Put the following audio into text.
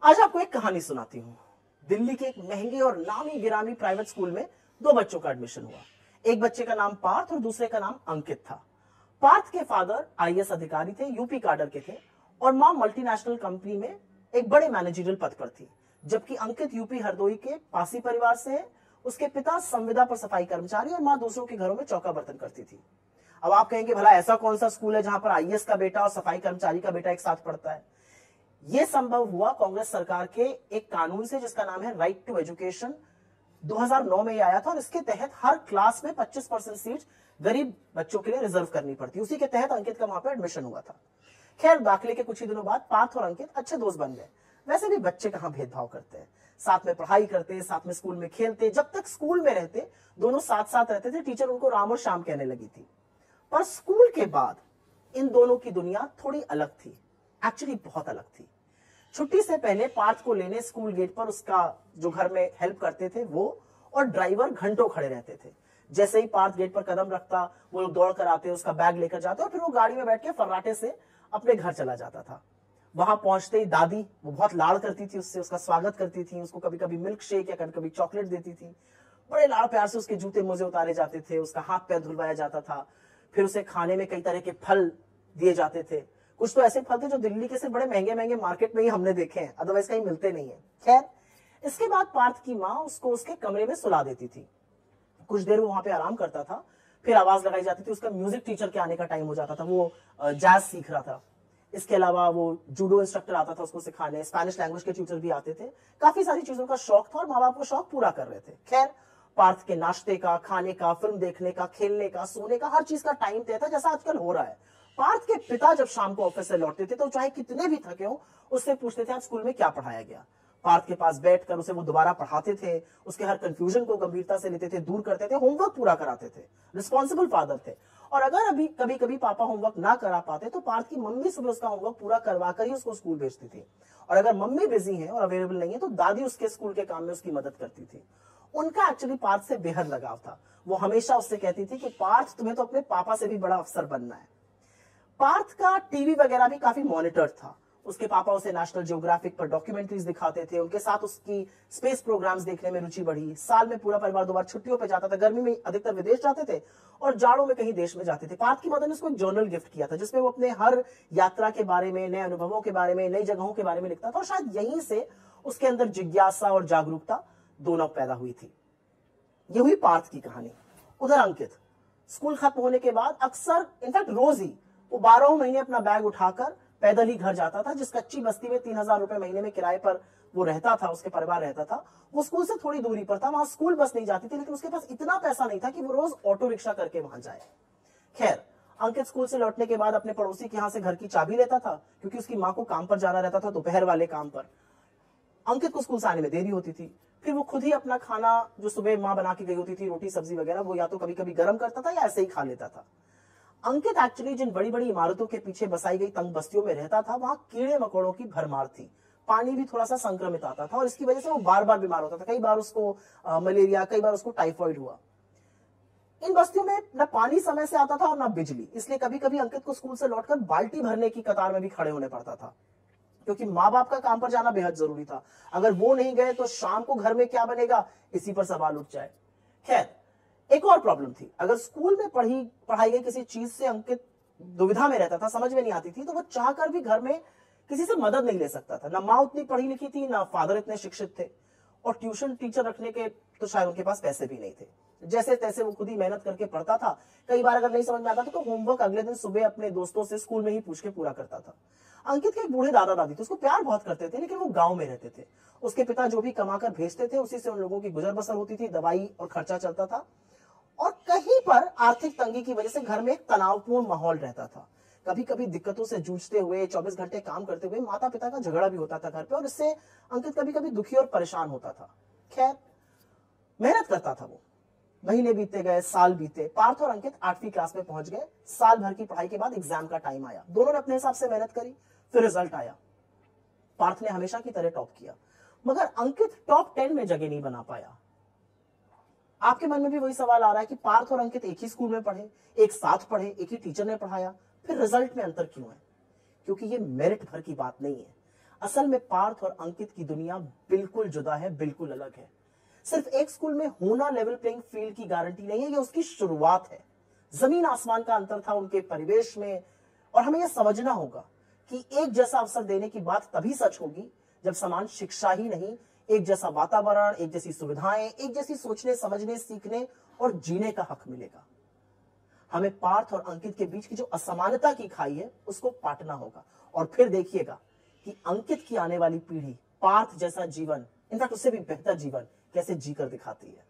आज आपको एक कहानी सुनाती हूँ। दिल्ली के एक महंगे और नामी गिरामी प्राइवेट स्कूल में दो बच्चों का एडमिशन हुआ। एक बच्चे का नाम पार्थ और दूसरे का नाम अंकित था। पार्थ के फादर आईएएस अधिकारी थे, यूपी काडर के थे, और मां मल्टीनेशनल कंपनी में एक बड़े मैनेजरियल पद पर थी। जबकि अंकित यूपी हरदोई के पासी परिवार से है। उसके पिता संविदा पर सफाई कर्मचारी और मां दूसरों के घरों में चौका बर्तन करती थी। अब आप कहेंगे, भला ऐसा कौन सा स्कूल है जहां पर आईएएस का बेटा और सफाई कर्मचारी का बेटा एक साथ पढ़ता है? यह संभव हुआ कांग्रेस सरकार के एक कानून से, जिसका नाम है राइट टू एजुकेशन। 2009 में यह आया था और इसके तहत हर क्लास में 25% सीट गरीब बच्चों के लिए रिजर्व करनी पड़ती। उसी के तहत अंकित का वहां पर एडमिशन हुआ था। खैर, दाखिले के कुछ ही दिनों बाद पार्थ और अंकित अच्छे दोस्त बन गए। वैसे भी बच्चे कहां भेदभाव करते हैं, साथ में पढ़ाई करते, साथ में स्कूल में खेलते। जब तक स्कूल में रहते दोनों साथ साथ रहते थे। टीचर उनको राम और श्याम कहने लगी थी। पर स्कूल के बाद इन दोनों की दुनिया थोड़ी अलग थी, एक्चुअली बहुत अलग थी। छुट्टी से पहले पार्थ को लेने स्कूल गेट पर उसका जो घर में हेल्प करते थे वो और ड्राइवर घंटों खड़े रहते थे। जैसे ही पार्थ गेट पर कदम रखता, वो लोग दौड़ कर आते, उसका बैग लेकर जाते और फिर वो गाड़ी में बैठ के फर्राटे से अपने घर चला जाता था। वहां पहुंचते ही दादी, वो बहुत लाड़ करती थी उससे, उसका स्वागत करती थी, उसको कभी कभी मिल्क शेक या कभी कभी चॉकलेट देती थी। बड़े लाड़ प्यार से उसके जूते मोजे उतारे जाते थे, उसका हाथ पैर धुलवाया जाता था। फिर उसे खाने में कई तरह के फल दिए जाते थे। कुछ तो ऐसे फल थे जो दिल्ली के से बड़े महंगे महंगे मार्केट में ही हमने देखे हैं, अदरवाइज कहीं मिलते नहीं है। खैर, इसके बाद पार्थ की माँ उसको उसके कमरे में सुला देती थी। कुछ देर वो वहां पे आराम करता था, फिर आवाज लगाई जाती थी। उसका म्यूजिक टीचर के आने का टाइम हो जाता था, वो जैज सीख रहा था। इसके अलावा वो जूडो इंस्ट्रक्टर आता था उसको सिखाने, स्पेनिश लैंग्वेज के ट्यूटर भी आते थे। काफी सारी चीजों का शौक था और माँ बाप को शौक पूरा कर रहे थे। खैर, पार्थ के नाश्ते का, खाने का, फिल्म देखने का, खेलने का, सोने का, हर चीज का टाइम तय था, जैसा आजकल हो रहा है। पार्थ के पिता जब शाम को ऑफिस से लौटते थे तो चाहे कितने भी थके हो, उससे पूछते थे आज स्कूल में क्या पढ़ाया गया। पार्थ के पास बैठकर उसे वो दोबारा पढ़ाते थे, उसके हर कंफ्यूजन को गंभीरता से लेते थे, दूर करते थे, होमवर्क पूरा कराते थे। रिस्पॉन्सिबल फादर थे। और अगर अभी कभी कभी पापा होमवर्क ना करा पाते तो पार्थ की मम्मी सुबह उसका होमवर्क पूरा करवा कर ही उसको स्कूल भेजती थी। और अगर मम्मी बिजी है और अवेलेबल नहीं है तो दादी उसके स्कूल के काम में उसकी मदद करती थी। उनका एक्चुअली पार्थ से बेहद लगाव था। वो हमेशा उससे कहती थी कि पार्थ, तुम्हें तो अपने पापा से भी बड़ा अफसर बनना है। पार्थ का टीवी वगैरह भी काफी मॉनिटर था। उसके पापा उसे नेशनल जियोग्राफिक पर डॉक्यूमेंट्रीज दिखाते थे। उनके साथ उसकी स्पेस प्रोग्राम्स देखने में रुचि बढ़ी। साल में पूरा परिवार 2 बार छुट्टियों पे जाता था। गर्मी में अधिकतर विदेश जाते थे और जाड़ों में कहीं देश में जाते थे। पार्थ की मदर ने उसको एक जर्नल गिफ्ट किया था जिसमें वो अपने हर यात्रा के बारे में, नए अनुभवों के बारे में, नई जगहों के बारे में लिखता था। और शायद यहीं से उसके अंदर जिज्ञासा और जागरूकता दोनों पैदा हुई थी। ये हुई पार्थ की कहानी। उधर अंकित स्कूल खत्म होने के बाद अक्सर, इनफैक्ट रोज ही, वो 12 महीने अपना बैग उठाकर पैदल ही घर जाता था। जिस कच्ची बस्ती में 3000 रुपए महीने में किराए पर वो रहता था, उसके परिवार रहता था, वो स्कूल से थोड़ी दूरी पर था। वहां स्कूल बस नहीं जाती थी, लेकिन उसके पास इतना पैसा नहीं था कि वो रोज ऑटो रिक्शा करके वहां जाए। खैर, अंकित स्कूल से लौटने के बाद अपने पड़ोसी के यहां से घर की चाबी लेता था, क्योंकि उसकी मां को काम पर जाना रहता था, दोपहर वाले काम पर। अंकित को स्कूल से आने में देरी होती थी। फिर वो खुद ही अपना खाना, जो सुबह मां बना के गई होती थी, रोटी सब्जी वगैरह, वो या तो कभी कभी गर्म करता था या ऐसे ही खा लेता था। अंकित एक्चुअली जिन बड़ी बड़ी इमारतों के पीछे बसाई गई तंग बस्तियों में रहता था, वहां कीड़े मकोड़ों की भरमार थी। पानी भी थोड़ा सा संक्रमित आता था और इसकी वजह से वो बार बार बीमार होता था। कई बार उसको मलेरिया, कई बार उसको टाइफॉइड हुआ। इन बस्तियों में न पानी समय से आता था और न बिजली, इसलिए कभी कभी अंकित को स्कूल से लौटकर बाल्टी भरने की कतार में भी खड़े होने पड़ता था, क्योंकि माँ बाप का काम पर जाना बेहद जरूरी था। अगर वो नहीं गए तो शाम को घर में क्या बनेगा, इसी पर सवाल उठ जाए। खैर, एक और प्रॉब्लम थी। अगर स्कूल में पढ़ाई गई किसी चीज से अंकित दुविधा में रहता था, समझ में नहीं आती थी, तो वो चाहकर भी घर में किसी से मदद नहीं ले सकता था। ना माँ उतनी पढ़ी लिखी थी, ना फादर इतने शिक्षित थे, और ट्यूशन टीचर रखने के तो शायद उनके पास पैसे भी नहीं थे। जैसे तैसे वो खुद ही मेहनत करके पढ़ता था। कई बार अगर नहीं समझ में आता था तो होमवर्क अगले दिन सुबह अपने दोस्तों से स्कूल में ही पूछ के पूरा करता था। अंकित के एक बूढ़े दादा दादी थे, उसको प्यार बहुत करते थे, लेकिन वो गांव में रहते थे। उसके पिता जो भी कमाकर भेजते थे उसी से उन लोगों की गुजर बसर होती थी, दवाई और खर्चा चलता था। और कहीं पर आर्थिक तंगी की वजह से घर में एक तनावपूर्ण माहौल रहता था। कभी कभी दिक्कतों से जूझते हुए, 24 घंटे काम करते हुए माता पिता का झगड़ा भी होता था घर पे, और इससे अंकित कभी कभी दुखी और परेशान होता था। खैर, मेहनत करता था वो। महीने बीतते गए, साल बीते। पार्थ और अंकित 8वीं क्लास में पहुंच गए। साल भर की पढ़ाई के बाद एग्जाम का टाइम आया। दोनों ने अपने हिसाब से मेहनत करी, फिर रिजल्ट आया। पार्थ ने हमेशा की तरह टॉप किया, मगर अंकित टॉप 10 में जगह नहीं बना पाया। आपके मन में भी वही सवाल आ रहा है कि पार्थ और अंकित एक ही स्कूल में पढ़े, एक साथ पढ़े, एक ही टीचर ने पढ़ाया, फिर रिजल्ट में अंतर क्यों है? क्योंकि ये मेरिट भर की बात नहीं है। असल में पार्थ और अंकित की दुनिया बिल्कुल जुदा है, बिल्कुल अलग है। सिर्फ एक स्कूल में होना लेवल प्लेइंग फील्ड की गारंटी नहीं है, ये उसकी शुरुआत है। जमीन आसमान का अंतर था उनके परिवेश में, और हमें यह समझना होगा कि एक जैसा अवसर देने की बात तभी सच होगी जब समान शिक्षा ही नहीं, एक जैसा वातावरण, एक जैसी सुविधाएं, एक जैसी सोचने, समझने, सीखने और जीने का हक मिलेगा। हमें पार्थ और अंकित के बीच की जो असमानता की खाई है उसको पाटना होगा, और फिर देखिएगा कि अंकित की आने वाली पीढ़ी पार्थ जैसा जीवन, इनफैक्ट उससे भी बेहतर जीवन कैसे जीकर दिखाती है।